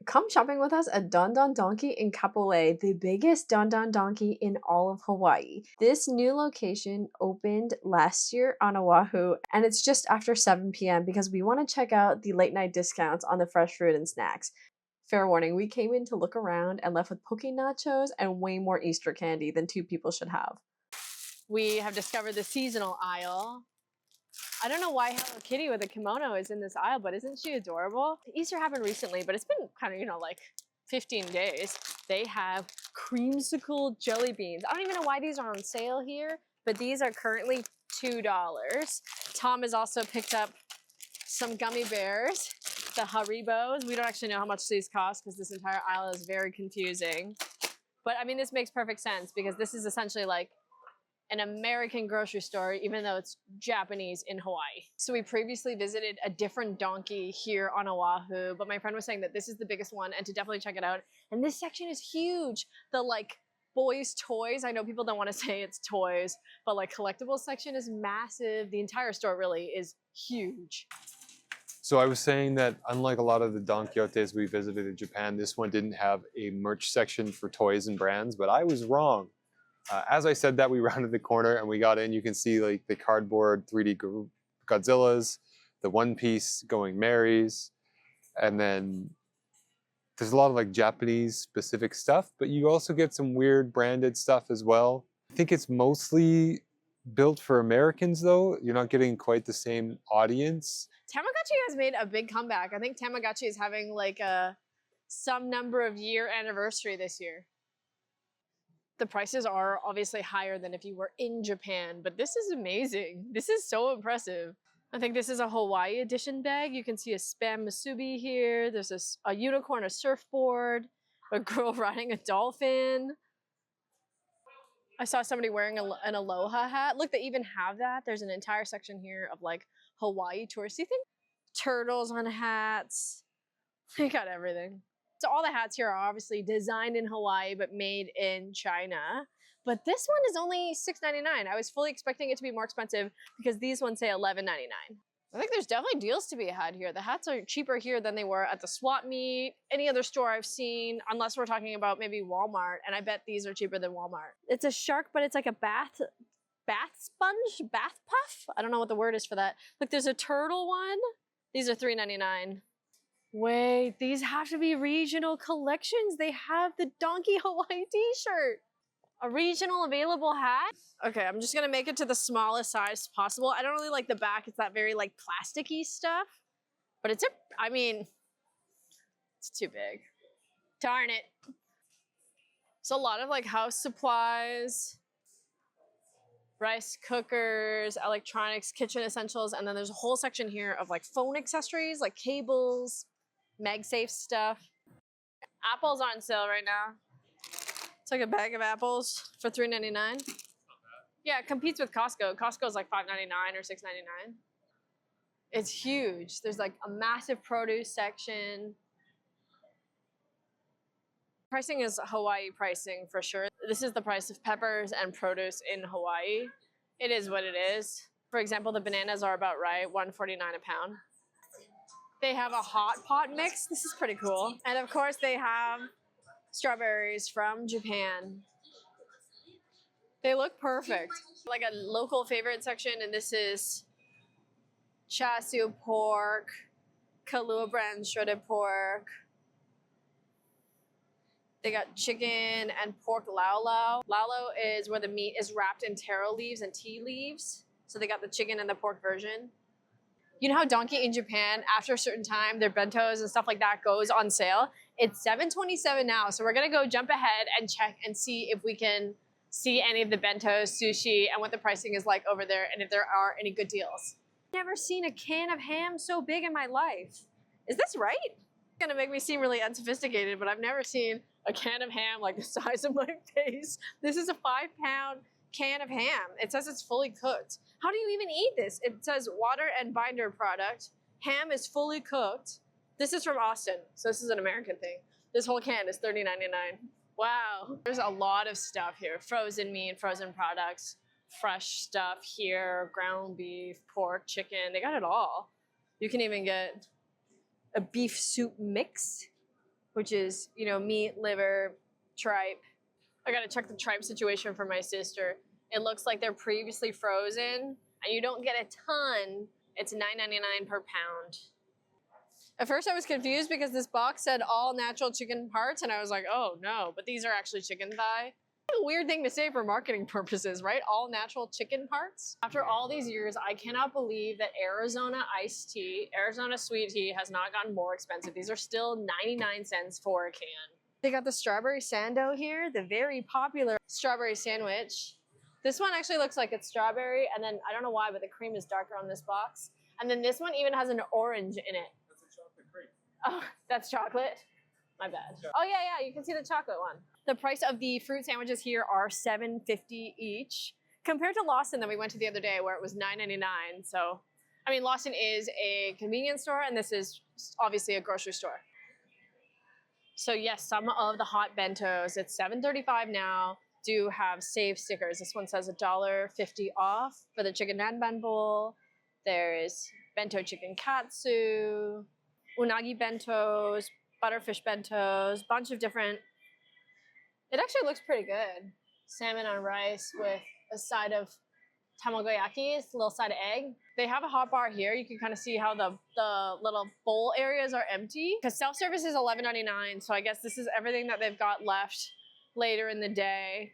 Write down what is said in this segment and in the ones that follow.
Come shopping with us at Don Don Donki in Kapolei, the biggest Don Don Donki in all of Hawaii. This new location opened last year on Oahu, and it's just after 7 p.m. because we want to check out the late night discounts on the fresh fruit and snacks. Fair warning, we came in to look around and left with poke nachos and way more Easter candy than two people should have. We have discovered the seasonal aisle. I don't know why Hello Kitty with a kimono is in this aisle, but isn't she adorable? Easter happened recently, but it's been kind of, like 15 days. They have creamsicle jelly beans. I don't even know why these are on sale here, but these are currently $2. Tom has also picked up some gummy bears, the Haribos. We don't actually know how much these cost because this entire aisle is very confusing. But I mean, this makes perfect sense because this is essentially like an American grocery store, even though it's Japanese in Hawaii. So we previously visited a different Donki here on Oahu, but my friend was saying that this is the biggest one and to definitely check it out. And this section is huge. The like boys' toys, I know people don't want to say it's toys, but like collectibles section is massive. The entire store really is huge. So I was saying that unlike a lot of the Don Quixotes we visited in Japan, this one didn't have a merch section for toys and brands, but I was wrong. As I said that, we rounded the corner and we got in. You can see like the cardboard 3D Godzillas, the One Piece Going Marys, and then there's a lot of like Japanese specific stuff, but you also get some weird branded stuff as well. I think it's mostly built for Americans though. You're not getting quite the same audience. Tamagotchi has made a big comeback. I think Tamagotchi is having like some number of year anniversary this year. The prices are obviously higher than if you were in Japan, but this is amazing. This is so impressive. I think this is a Hawaii edition bag. You can see a Spam Musubi here. There's a unicorn, a surfboard, a girl riding a dolphin. I saw somebody wearing an aloha hat. Look, they even have that. There's an entire section here of like Hawaii touristy thing. Turtles on hats. They got everything. So all the hats here are obviously designed in Hawaii, but made in China. But this one is only $6.99. I was fully expecting it to be more expensive because these ones say $11.99. I think there's definitely deals to be had here. The hats are cheaper here than they were at the swap meet, any other store I've seen, unless we're talking about maybe Walmart, and I bet these are cheaper than Walmart. It's a shark, but it's like a bath sponge, bath puff? I don't know what the word is for that. Look, there's a turtle one. These are $3.99. Wait, these have to be regional collections. They have the Donki Hawaii t-shirt. A regional available hat? Okay, I'm just gonna make it to the smallest size possible. I don't really like the back. It's that very like plasticky stuff. But it's too big. Darn it. It's a lot of like house supplies, rice cookers, electronics, kitchen essentials, and then there's a whole section here of like phone accessories, like cables, MagSafe stuff. Apples are on sale right now. It's like a bag of apples for $3.99. Yeah, it competes with Costco. Costco's like $5.99 or $6.99. It's huge. There's like a massive produce section. Pricing is Hawaii pricing for sure. This is the price of peppers and produce in Hawaii. It is what it is. For example, the bananas are about right, $1.49 a pound. They have a hot pot mix. This is pretty cool. And of course they have strawberries from Japan. They look perfect. Like a local favorite section, and this is chassis pork, Kahlua brand shredded pork. They got chicken and pork lau lau. Lau lau is where the meat is wrapped in taro leaves and tea leaves. So they got the chicken and the pork version. You know how Donki in Japan, after a certain time, their bentos and stuff like that goes on sale? It's $7.27 now, so we're gonna go jump ahead and check and see if we can see any of the bentos, sushi, and what the pricing is like over there, and if there are any good deals. Never seen a can of ham so big in my life. Is this right? It's gonna make me seem really unsophisticated, but I've never seen a can of ham like the size of my face. This is a 5-pound can of ham. It says it's fully cooked. How do you even eat this? It says water and binder product. Ham is fully cooked. This is from Austin, so this is an American thing. This whole can is $30.99. Wow. There's a lot of stuff here. Frozen meat, frozen products, fresh stuff here, ground beef, pork, chicken. They got it all. You can even get a beef soup mix which is, you know, meat, liver, tripe. I gotta check the tripe situation for my sister. It looks like they're previously frozen, and you don't get a ton. It's $9.99 per pound. At first I was confused because this box said all natural chicken parts, and I was like, oh no, but these are actually chicken thigh. What a weird thing to say for marketing purposes, right? All natural chicken parts. After all these years, I cannot believe that Arizona iced tea, Arizona sweet tea has not gotten more expensive. These are still 99 cents for a can. They got the strawberry sando here, the very popular strawberry sandwich. This one actually looks like it's strawberry, and then I don't know why, but the cream is darker on this box. And then this one even has an orange in it. That's a chocolate cream. Oh, that's chocolate? My bad. Oh yeah, you can see the chocolate one. The price of the fruit sandwiches here are $7.50 each, compared to Lawson that we went to the other day where it was $9.99. So, I mean, Lawson is a convenience store, and this is obviously a grocery store. So yes, some of the hot bentos, it's $7.35 now, do have save stickers. This one says $1.50 off for the chicken nanban bowl. There's bento chicken katsu, unagi bentos, butterfish bentos, bunch of different. It actually looks pretty good. Salmon on rice with a side of tamagoyaki, it's a little side of egg. They have a hot bar here. You can kind of see how the little bowl areas are empty. Because self-service is $11.99, so I guess this is everything that they've got left later in the day.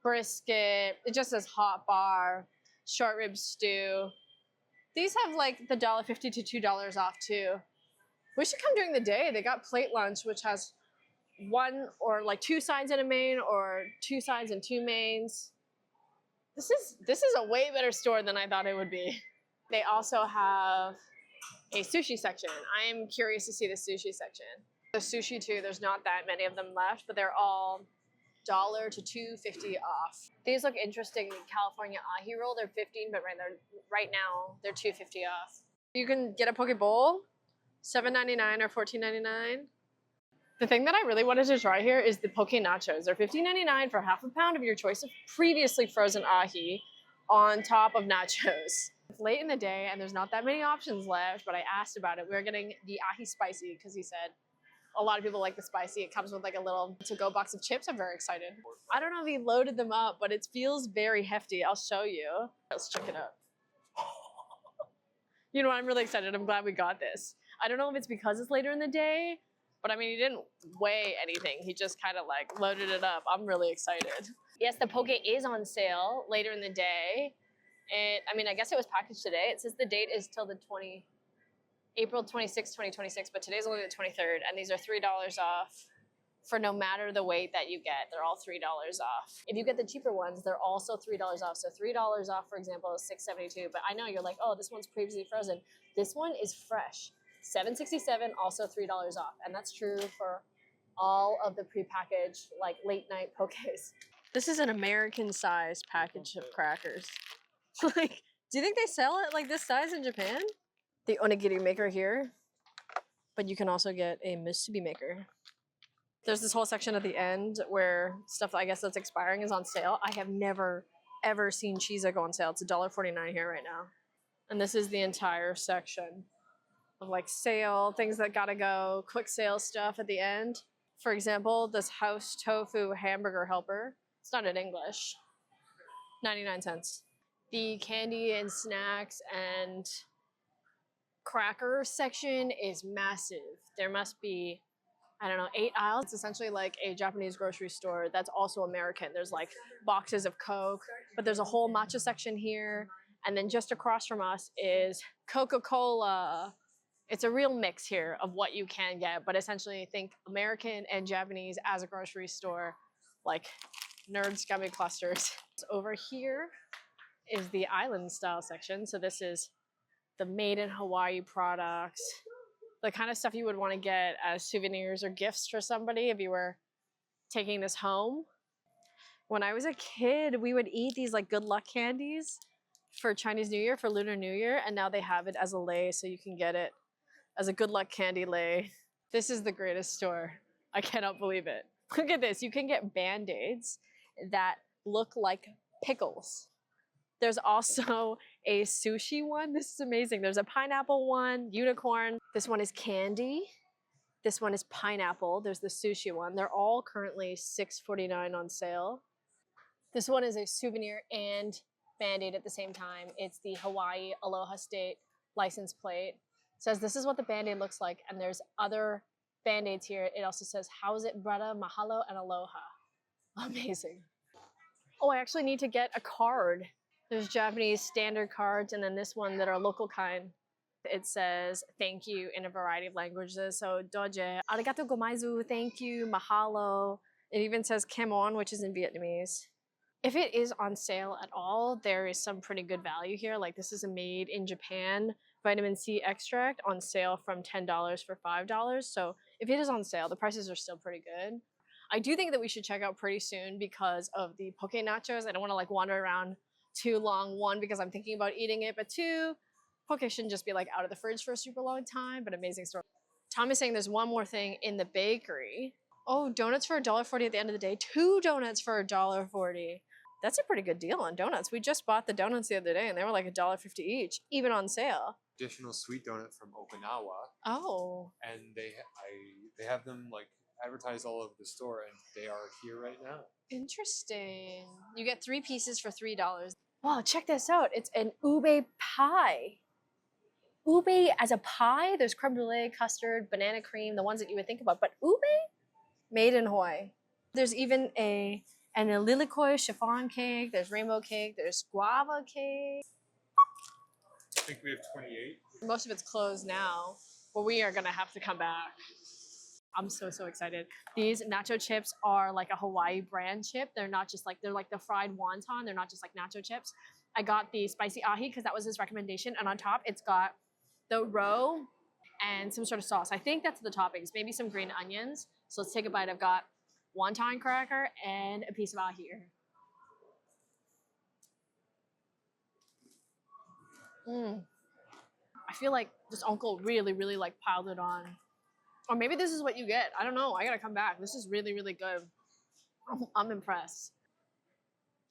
Brisket, it just says hot bar, short rib stew. These have like the $1.50 to $2 off too. We should come during the day. They got plate lunch, which has one or like two sides and a main, or two sides and two mains. This is a way better store than I thought it would be. They also have a sushi section. I am curious to see the sushi section. The sushi too, there's not that many of them left, but they're all $1 to $2.50 off. These look interesting. The California ahi roll, they're $15, but right now they're $2.50 off. You can get a poke bowl, $7.99 or $14.99. The thing that I really wanted to try here is the poke nachos. They're $15.99 for half a pound of your choice of previously frozen ahi on top of nachos. It's late in the day and there's not that many options left, but I asked about it. We were getting the ahi spicy because he said a lot of people like the spicy. It comes with like a little to-go box of chips. I'm very excited. I don't know if he loaded them up, but it feels very hefty. I'll show you. Let's check it out. You know what? I'm really excited. I'm glad we got this. I don't know if it's because it's later in the day, but I mean, he didn't weigh anything. He just kind of like loaded it up. I'm really excited. Yes, the poke is on sale later in the day. I mean, I guess it was packaged today. It says the date is till the April 26, 2026, but today's only the 23rd, and these are $3 off for no matter the weight that you get. They're all $3 off. If you get the cheaper ones, they're also $3 off. So $3 off, for example, is $6.72. But I know you're like, oh, this one's previously frozen. This one is fresh. $7.67, also $3 off. And that's true for all of the prepackaged, like, late-night pokés. This is an American-sized package of crackers. Like, do you think they sell it like this size in Japan? The onigiri maker here, but you can also get a musubi maker. There's this whole section at the end where stuff, I guess, that's expiring is on sale. I have never, ever seen cheese go on sale. It's $1.49 here right now. And this is the entire section of like sale, things that gotta go, quick sale stuff at the end. For example, this house tofu hamburger helper. It's not in English. 99 cents. The candy and snacks and cracker section is massive. There must be, I don't know, 8 aisles. It's essentially like a Japanese grocery store that's also American. There's like boxes of Coke, but there's a whole matcha section here. And then just across from us is Coca-Cola. It's a real mix here of what you can get, but essentially think American and Japanese as a grocery store, like nerd scummy clusters. Over here is the island style section. So this is the made in Hawaii products, the kind of stuff you would want to get as souvenirs or gifts for somebody if you were taking this home. When I was a kid, we would eat these like good luck candies for Chinese New Year, for Lunar New Year, and now they have it as a lei, so you can get it as a good luck candy lei. This is the greatest store. I cannot believe it. Look at this. You can get Band-Aids that look like pickles. There's also a sushi one. This is amazing. There's a pineapple one, unicorn. This one is candy. This one is pineapple. There's the sushi one. They're all currently $6.49 on sale. This one is a souvenir and Band-Aid at the same time. It's the Hawaii Aloha State license plate. It says this is what the Band-Aid looks like, and there's other Band-Aids here. It also says, how's it, brother, mahalo, and aloha. Amazing. Oh, I actually need to get a card. There's Japanese standard cards, and then this one that are local kind. It says thank you in a variety of languages. So doje, arigato gomaizu, thank you, mahalo. It even says kemon, which is in Vietnamese. If it is on sale at all, there is some pretty good value here. Like this is a made in Japan vitamin C extract on sale from $10 for $5. So if it is on sale, the prices are still pretty good. I do think that we should check out pretty soon because of the poke nachos. I don't want to like wander around too long. One, because I'm thinking about eating it, but two, poke shouldn't just be like out of the fridge for a super long time, but amazing store. Tom is saying there's one more thing in the bakery. Oh, donuts for $1.40 at the end of the day. 2 donuts for $1.40. That's a pretty good deal on donuts. We just bought the donuts the other day and they were like $1.50 each, even on sale. Additional sweet donut from Okinawa. Oh. And they have them like advertised all over the store, and they are here right now. Interesting. You get 3 pieces for $3. Wow, check this out. It's an ube pie. Ube as a pie? There's creme brulee, custard, banana cream, the ones that you would think about. But ube? Made in Hawaii. There's even an lilikoi chiffon cake. There's rainbow cake. There's guava cake. I think we have 28. Most of it's closed now, but we are going to have to come back. I'm so excited. These nacho chips are like a Hawaii brand chip. They're not just like, they're like the fried wonton. They're not just like nacho chips. I got the spicy ahi because that was his recommendation. And on top, it's got the roe and some sort of sauce. I think that's the toppings, maybe some green onions. So let's take a bite. I've got wonton cracker and a piece of ahi here. I feel like this uncle really like piled it on. Or maybe this is what you get. I don't know. I gotta come back. This is really good. I'm impressed.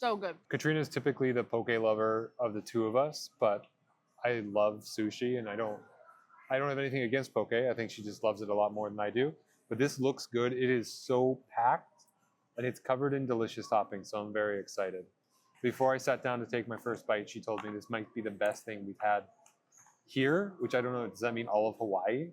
So good. Katrina's typically the poke lover of the two of us, but I love sushi, and I don't have anything against poke. I think she just loves it a lot more than I do. But this looks good. It is so packed, and it's covered in delicious toppings, so I'm very excited. Before I sat down to take my first bite, she told me this might be the best thing we've had here, which I don't know. Does that mean all of Hawaii?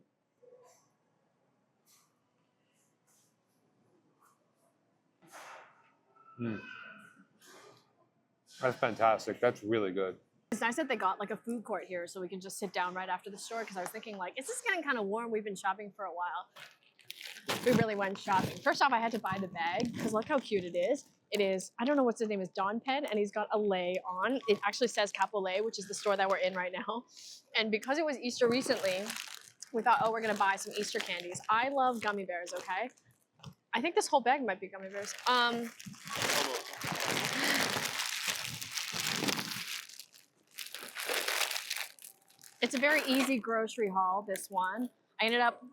That's fantastic. That's really good. It's nice that they got like a food court here so we can just sit down right after the store, because I was thinking like, is this getting kind of warm? We've been shopping for a while. We really went shopping. First off, I had to buy the bag because look how cute it is. It is, I don't know what's his name is, Don Pen, and he's got a lei on. It actually says Kapolei, which is the store that we're in right now. And because it was Easter recently, we thought, oh, we're gonna buy some Easter candies. I love gummy bears, okay? I think this whole bag might be gummy bears. It's a very easy grocery haul, this one.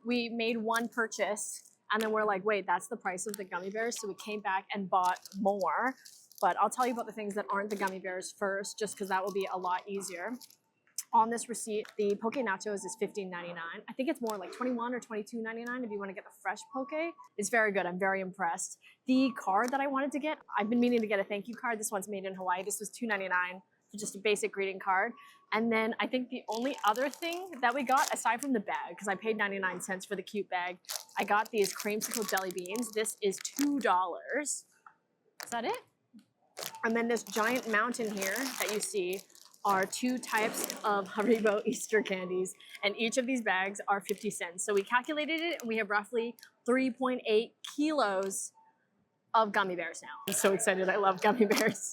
We made one purchase, and then we're like, wait, that's the price of the gummy bears, so we came back and bought more. But I'll tell you about the things that aren't the gummy bears first, just because that will be a lot easier. On this receipt, the poke nachos is $15.99. I think it's more like $21 or $22.99 if you want to get the fresh poke. It's very good. I'm very impressed. The card that I wanted to get, I've been meaning to get a thank you card. This one's made in Hawaii. This was $2.99 for just a basic greeting card. And then I think the only other thing that we got, aside from the bag, because I paid 99 cents for the cute bag, I got these creamsicle jelly beans. This is $2. Is that it? And then this giant mountain here that you see are 2 types of Haribo Easter candies, and each of these bags are 50 cents. So we calculated it, and we have roughly 3.8 kilos of gummy bears now. I'm so excited. I love gummy bears.